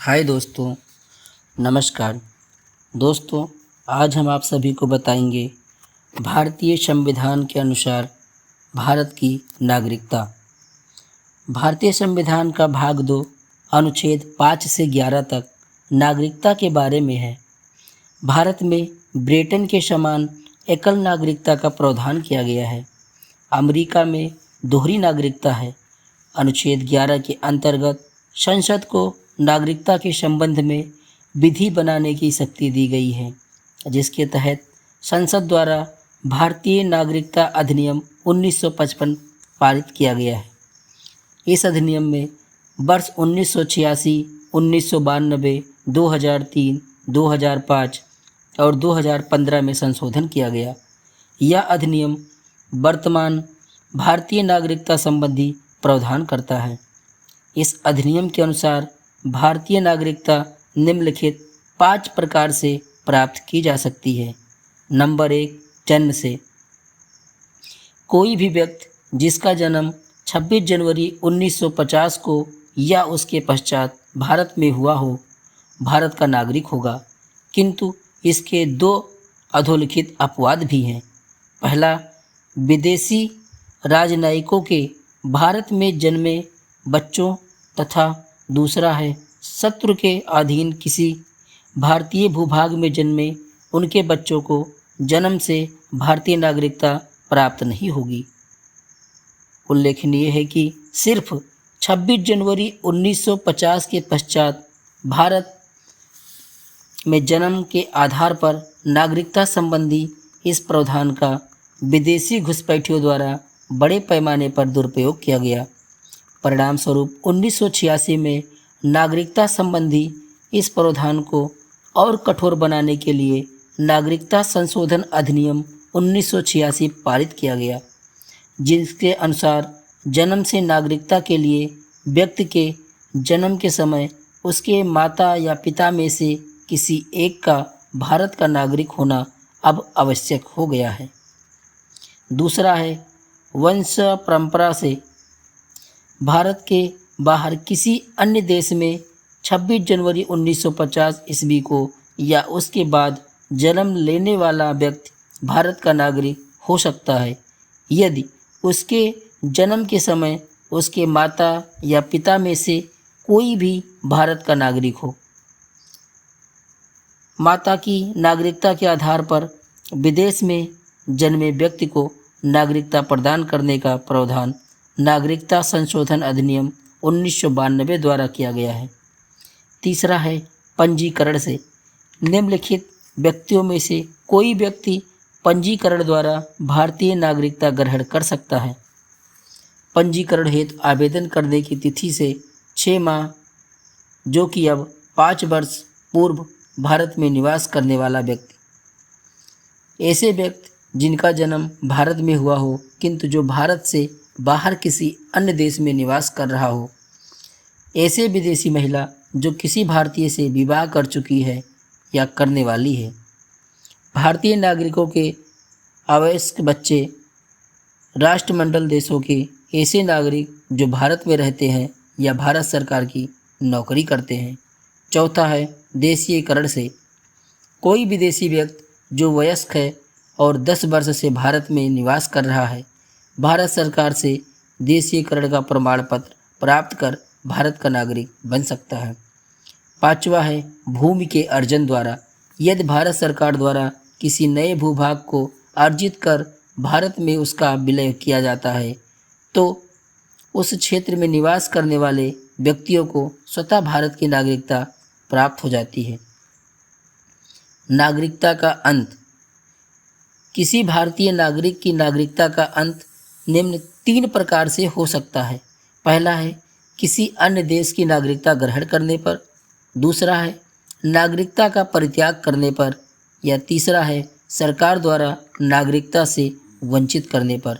हाय दोस्तों, नमस्कार। दोस्तों, आज हम आप सभी को बताएंगे भारतीय संविधान के अनुसार भारत की नागरिकता। भारतीय संविधान का भाग 2 अनुच्छेद 5 से 11 तक नागरिकता के बारे में है। भारत में ब्रिटेन के समान एकल नागरिकता का प्रावधान किया गया है। अमेरिका में दोहरी नागरिकता है। अनुच्छेद 11 के अंतर्गत संसद को नागरिकता के संबंध में विधि बनाने की शक्ति दी गई है, जिसके तहत संसद द्वारा भारतीय नागरिकता अधिनियम 1955 पारित किया गया है। इस अधिनियम में वर्ष 1986, 1992, 2003, 2005 और 2015 में संशोधन किया गया। यह अधिनियम वर्तमान भारतीय नागरिकता संबंधी प्रावधान करता है। इस अधिनियम के अनुसार भारतीय नागरिकता निम्नलिखित 5 प्रकार से प्राप्त की जा सकती है। नंबर 1, जन्म से। कोई भी व्यक्ति जिसका जन्म 26 जनवरी 1950 को या उसके पश्चात भारत में हुआ हो, भारत का नागरिक होगा, किंतु इसके 2 अधोलिखित अपवाद भी हैं। पहला, विदेशी राजनयिकों के भारत में जन्मे बच्चों तथा दूसरा है शत्रु के अधीन किसी भारतीय भूभाग में जन्मे उनके बच्चों को जन्म से भारतीय नागरिकता प्राप्त नहीं होगी। उल्लेखनीय है कि सिर्फ 26 जनवरी 1950 के पश्चात भारत में जन्म के आधार पर नागरिकता संबंधी इस प्रावधान का विदेशी घुसपैठियों द्वारा बड़े पैमाने पर दुरुपयोग किया गया। परिणाम स्वरूप 1986 में नागरिकता संबंधी इस प्रावधान को और कठोर बनाने के लिए नागरिकता संशोधन अधिनियम 1986 पारित किया गया, जिसके अनुसार जन्म से नागरिकता के लिए व्यक्ति के जन्म के समय उसके माता या पिता में से किसी एक का भारत का नागरिक होना अब आवश्यक हो गया है। दूसरा है वंश परंपरा से। भारत के बाहर किसी अन्य देश में 26 जनवरी 1950 ईस्वी को या उसके बाद जन्म लेने वाला व्यक्ति भारत का नागरिक हो सकता है यदि उसके जन्म के समय उसके माता या पिता में से कोई भी भारत का नागरिक हो। माता की नागरिकता के आधार पर विदेश में जन्मे व्यक्ति को नागरिकता प्रदान करने का प्रावधान नागरिकता संशोधन अधिनियम 1992 द्वारा किया गया है। तीसरा है पंजीकरण से। निम्नलिखित व्यक्तियों में से कोई व्यक्ति पंजीकरण द्वारा भारतीय नागरिकता ग्रहण कर सकता है। पंजीकरण हेतु आवेदन करने की तिथि से 6 माह, जो कि अब 5 वर्ष पूर्व भारत में निवास करने वाला व्यक्ति। ऐसे व्यक्ति जिनका जन्म भारत में हुआ हो किंतु जो भारत से बाहर किसी अन्य देश में निवास कर रहा हो। ऐसे विदेशी महिला जो किसी भारतीय से विवाह कर चुकी है या करने वाली है। भारतीय नागरिकों के अवयस्क बच्चे। राष्ट्रमंडल देशों के ऐसे नागरिक जो भारत में रहते हैं या भारत सरकार की नौकरी करते हैं। चौथा है देशीयकरण से। कोई विदेशी व्यक्ति जो वयस्क है और 10 वर्ष से भारत में निवास कर रहा है, भारत सरकार से देशीयकरण का प्रमाण पत्र प्राप्त कर भारत का नागरिक बन सकता है। पांचवा है भूमि के अर्जन द्वारा। यदि भारत सरकार द्वारा किसी नए भूभाग को अर्जित कर भारत में उसका विलय किया जाता है तो उस क्षेत्र में निवास करने वाले व्यक्तियों को स्वतः भारत की नागरिकता प्राप्त हो जाती है। नागरिकता का अंत। किसी भारतीय नागरिक की नागरिकता का अंत निम्न 3 प्रकार से हो सकता है। पहला है किसी अन्य देश की नागरिकता ग्रहण करने पर। दूसरा है नागरिकता का परित्याग करने पर। या तीसरा है सरकार द्वारा नागरिकता से वंचित करने पर।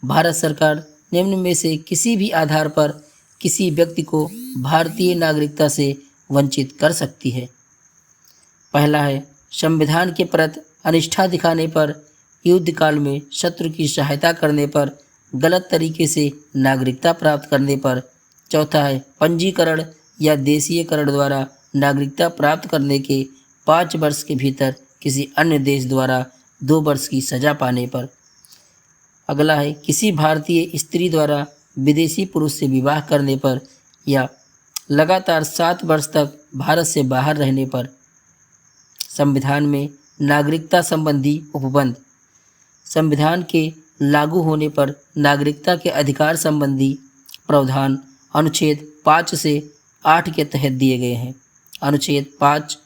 भारत सरकार निम्न में से किसी भी आधार पर किसी व्यक्ति को भारतीय नागरिकता से वंचित कर सकती है। पहला है संविधान के प्रति अनिष्ठा दिखाने पर, युद्ध काल में शत्रु की सहायता करने पर, गलत तरीके से नागरिकता प्राप्त करने पर। चौथा है पंजीकरण या देशीयकरण द्वारा नागरिकता प्राप्त करने के 5 वर्ष के भीतर किसी अन्य देश द्वारा 2 वर्ष की सजा पाने पर। अगला है किसी भारतीय स्त्री द्वारा विदेशी पुरुष से विवाह करने पर या लगातार 7 वर्ष तक भारत से बाहर रहने पर। संविधान में नागरिकता संबंधी उपबंध। संविधान के लागू होने पर नागरिकता के अधिकार संबंधी प्रावधान अनुच्छेद 5 से 8 के तहत दिए गए हैं। अनुच्छेद 5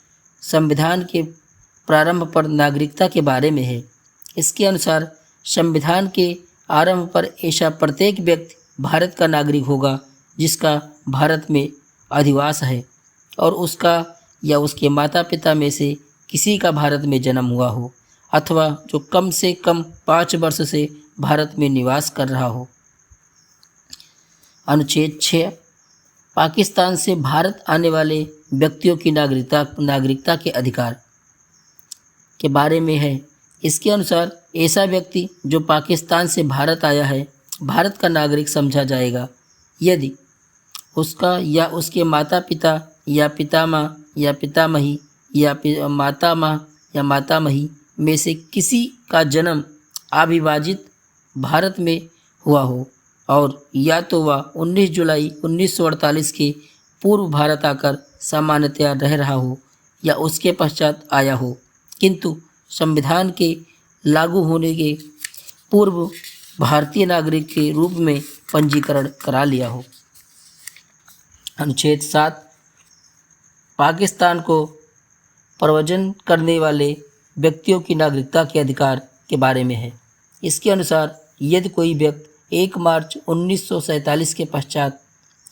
संविधान के प्रारंभ पर नागरिकता के बारे में है। इसके अनुसार संविधान के आरंभ पर ऐसा प्रत्येक व्यक्ति भारत का नागरिक होगा जिसका भारत में अधिवास है और उसका या उसके माता पिता में से किसी का भारत में जन्म हुआ हो अथवा जो कम से कम 5 वर्ष से भारत में निवास कर रहा हो। अनुच्छेद 6 पाकिस्तान से भारत आने वाले व्यक्तियों की नागरिकता के अधिकार के बारे में है। इसके अनुसार ऐसा व्यक्ति जो पाकिस्तान से भारत आया है भारत का नागरिक समझा जाएगा यदि उसका या उसके माता पिता या पितामह या पितामही या मातामह या मातामही में से किसी का जन्म अविभाजित भारत में हुआ हो और या तो वह 19 जुलाई 1948 के पूर्व भारत आकर सामान्यतया रह रहा हो या उसके पश्चात आया हो किंतु संविधान के लागू होने के पूर्व भारतीय नागरिक के रूप में पंजीकरण करा लिया हो। अनुच्छेद 7 पाकिस्तान को प्रव्रजन करने वाले व्यक्तियों की नागरिकता के अधिकार के बारे में है। इसके अनुसार यदि कोई व्यक्ति 1 मार्च 1947 के पश्चात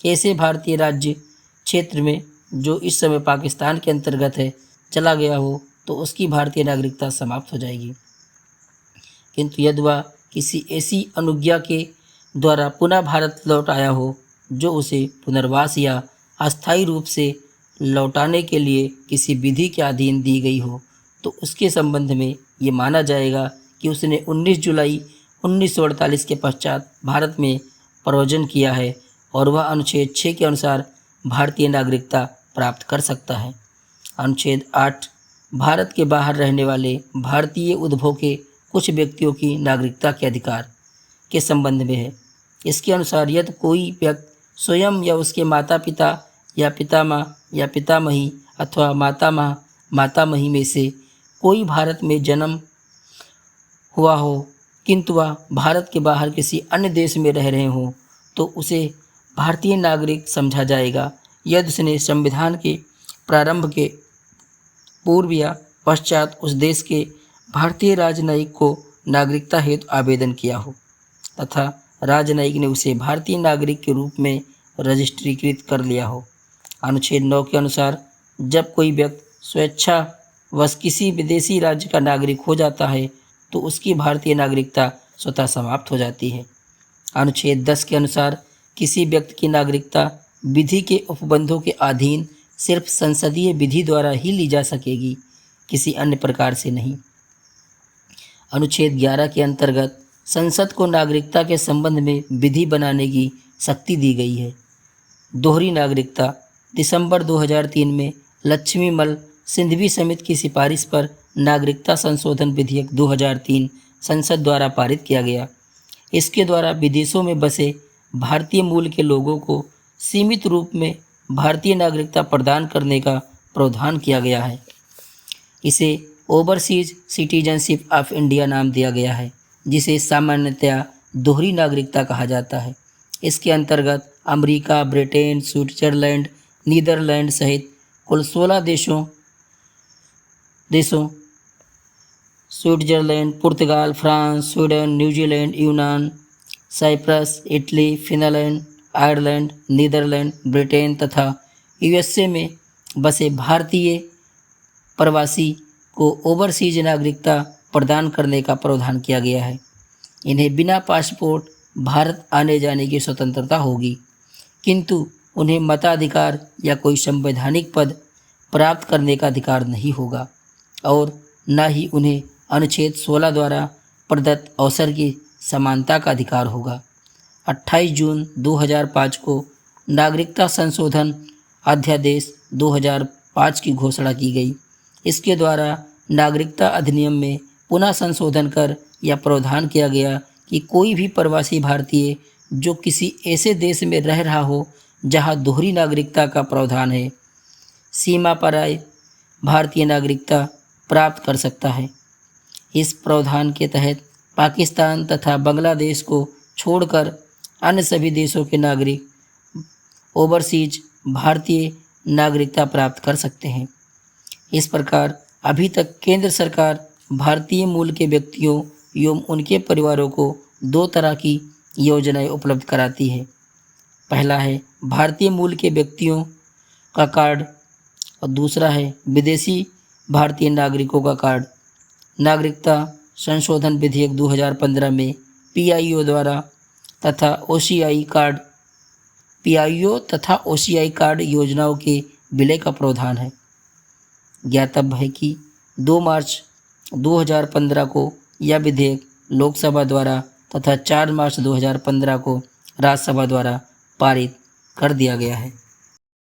ऐसे भारतीय राज्य क्षेत्र में जो इस समय पाकिस्तान के अंतर्गत है चला गया हो तो उसकी भारतीय नागरिकता समाप्त हो जाएगी किंतु यदि वह किसी ऐसी अनुज्ञा के द्वारा पुनः भारत लौट आया हो जो उसे पुनर्वास या अस्थायी रूप से लौटाने के लिए किसी विधि के अधीन दी गई हो तो उसके संबंध में ये माना जाएगा कि उसने 19 जुलाई 1948 के पश्चात भारत में प्रव्रजन किया है और वह अनुच्छेद 6 के अनुसार भारतीय नागरिकता प्राप्त कर सकता है। अनुच्छेद 8 भारत के बाहर रहने वाले भारतीय उद्भव के कुछ व्यक्तियों की नागरिकता के अधिकार के संबंध में है। इसके अनुसार यदि कोई व्यक्ति स्वयं या उसके माता पिता या पितामह या पितामही अथवा मातामह मातामही में से कोई भारत में जन्म हुआ हो किंतु वह भारत के बाहर किसी अन्य देश में रह रहे हों तो उसे भारतीय नागरिक समझा जाएगा यदि उसने संविधान के प्रारंभ के पूर्व या पश्चात उस देश के भारतीय राजनयिक को नागरिकता हेतु आवेदन किया हो तथा राजनयिक ने उसे भारतीय नागरिक के रूप में रजिस्ट्रीकृत कर लिया हो। अनुच्छेद 9 के अनुसार जब कोई व्यक्ति स्वेच्छावश किसी विदेशी राज्य का नागरिक हो जाता है तो उसकी भारतीय नागरिकता स्वतः समाप्त हो जाती है। अनुच्छेद 10 के अनुसार किसी व्यक्ति की नागरिकता विधि के उपबंधों के अधीन सिर्फ संसदीय विधि द्वारा ही ली जा सकेगी, किसी अन्य प्रकार से नहीं। अनुच्छेद 11 के अंतर्गत संसद को नागरिकता के संबंध में विधि बनाने की शक्ति दी गई है। दोहरी नागरिकता दिसंबर 2003 में लक्ष्मीमल सिंघवी समिति की सिफारिश पर नागरिकता संशोधन विधेयक 2003 संसद द्वारा पारित किया गया। इसके द्वारा विदेशों में बसे भारतीय मूल के लोगों को सीमित रूप में भारतीय नागरिकता प्रदान करने का प्रावधान किया गया है। इसे ओवरसीज सिटीजनशिप ऑफ इंडिया नाम दिया गया है, जिसे सामान्यतया दोहरी नागरिकता कहा जाता है। इसके अंतर्गत अमेरिका, ब्रिटेन, स्विट्जरलैंड, नीदरलैंड सहित कुल 16 देशों स्विट्जरलैंड, पुर्तगाल, फ्रांस, स्वीडन, न्यूजीलैंड, यूनान, Cyprus, Italy, Finland, Ireland, Netherland, Britain तथा यूएसए में बसे भारतीय प्रवासी को ओवरसीज नागरिकता प्रदान करने का प्रावधान किया गया है। इन्हें बिना पासपोर्ट भारत आने जाने की स्वतंत्रता होगी, किंतु उन्हें मताधिकार या कोई संवैधानिक पद प्राप्त करने का अधिकार नहीं होगा और न ही उन्हें अनुच्छेद 16 द्वारा प्रदत्त अवसर की समानता का अधिकार होगा। 28 जून 2005 को नागरिकता संशोधन अध्यादेश 2005 की घोषणा की गई। इसके द्वारा नागरिकता अधिनियम में पुनः संशोधन कर यह प्रावधान किया गया कि कोई भी प्रवासी भारतीय जो किसी ऐसे देश में रह रहा हो जहां दोहरी नागरिकता का प्रावधान है, सीमा पर आए भारतीय नागरिकता प्राप्त कर सकता है। इस प्रावधान के तहत पाकिस्तान तथा बांग्लादेश को छोड़कर अन्य सभी देशों के नागरिक ओवरसीज भारतीय नागरिकता प्राप्त कर सकते हैं। इस प्रकार अभी तक केंद्र सरकार भारतीय मूल के व्यक्तियों एवं उनके परिवारों को दो तरह की योजनाएं उपलब्ध कराती है। पहला है भारतीय मूल के व्यक्तियों का कार्ड और दूसरा है विदेशी भारतीय नागरिकों का कार्ड। नागरिकता संशोधन विधेयक 2015 में पीआईओ द्वारा तथा ओसीआई कार्ड योजनाओं के विलय का प्रावधान है। ज्ञातव्य है कि 2 मार्च 2015 को यह विधेयक लोकसभा द्वारा तथा 4 मार्च 2015 को राज्यसभा द्वारा पारित कर दिया गया है।